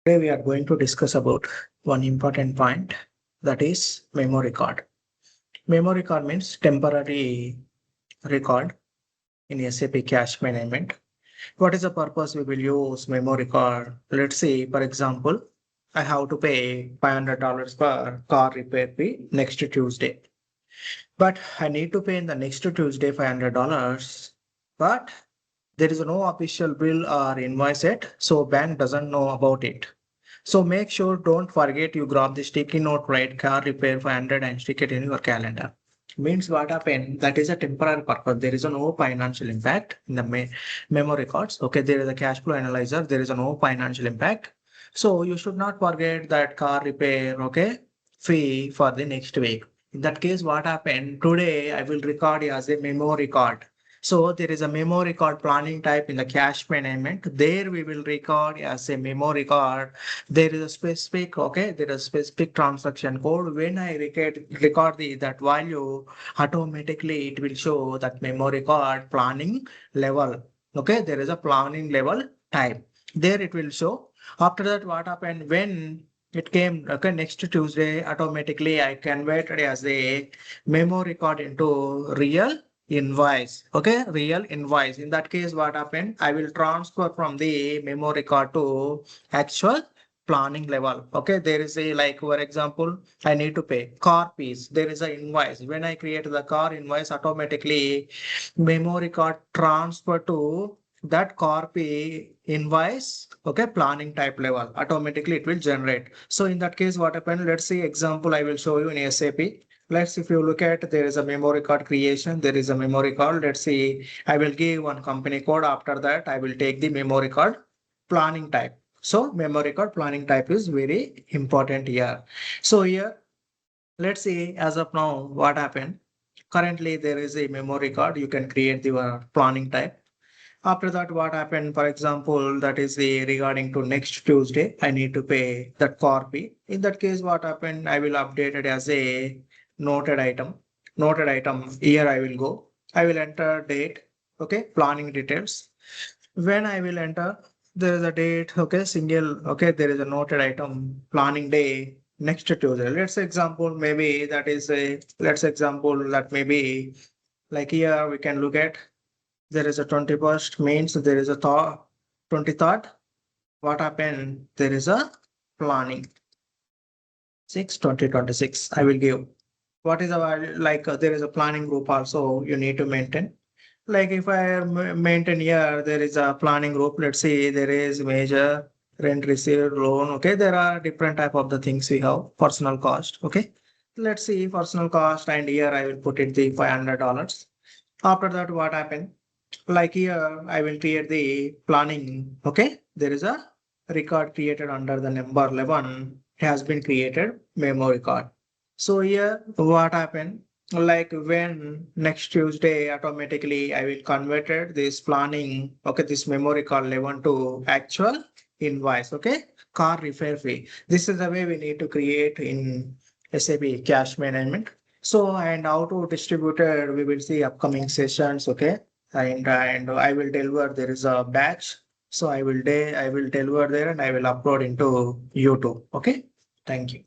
Today we are going to discuss about one important point, that is memo record. Memo record means temporary record in SAP Cash Management. What is the purpose we will use memo record? Let's say, for example, I have to pay $500 per car repair fee next Tuesday. But I need to pay in the next Tuesday $500. But there is no official bill or invoice yet, so bank doesn't know about it. So make sure don't forget you grab the sticky note, write car repair 500 and stick it in your calendar. Means what happened? That is a temporary purpose. There is no financial impact in the memo records. Okay, there is a cash flow analyzer. There is no financial impact. So you should not forget that car repair, okay, fee for the next week. In that case, what happened? Today I will record as a memo record. So there is a memo record planning type in the cash management. There we will record as a memo record. There is a specific, okay, there is a specific transaction code. When I record that value, automatically it will show that memo record planning level. Okay, there is a planning level type. There it will show. After that, what happened when it came, okay, next Tuesday, automatically I converted as a memo record into real invoice. Okay, real invoice. In that case, what happened? I will transfer from the memo record to actual planning level. Okay, there is a, like, for example, I need to pay car piece. There is an invoice. When I create the car invoice, automatically memo record transfer to that car pay invoice, okay, planning type level. Automatically it will generate. So in that case, what happened? Let's see example I will show you in SAP. Let's, if you look at, there is a memo record creation, there is a memo record. Let's see, I will give one company code. After that, I will take the memo record planning type. So memo record planning type is very important here. So here, let's see, as of now, what happened. Currently, there is a memo record. You can create the planning type. After that, what happened? For example, that is the regarding to next Tuesday, I need to pay that car fee. In that case, what happened? I will update it as a noted item. Noted item. Here I will go. I will enter date. Okay, planning details. When I will enter, there is a date. Okay, single. Okay, there is a noted item. Planning day next Tuesday. Let's example maybe that is a. Let's example that maybe like here we can look at. There is a 21st means there is a 23rd. What happened? There is a planning. 2026. I will give. What is a like there is a planning group also you need to maintain. Like if I maintain here, there is a planning group. Let's say there is major rent received loan. Okay, there are different type of the things we have. Personal cost. Okay, let's see personal cost, and here I will put it the $500. After that, what happened? Like here, I will create the planning. Okay, there is a record created under the number 11. It has been created memo record. So here, what happened? Like when next Tuesday, automatically I will converted this planning. Okay, this memo record 11 to actual invoice. Okay, car repair fee. This is the way we need to create in SAP Cash Management. So, and how to distribute it, we will see upcoming sessions. Okay, and I will deliver. There is a batch, so I will deliver there and I will upload into YouTube. Okay, thank you.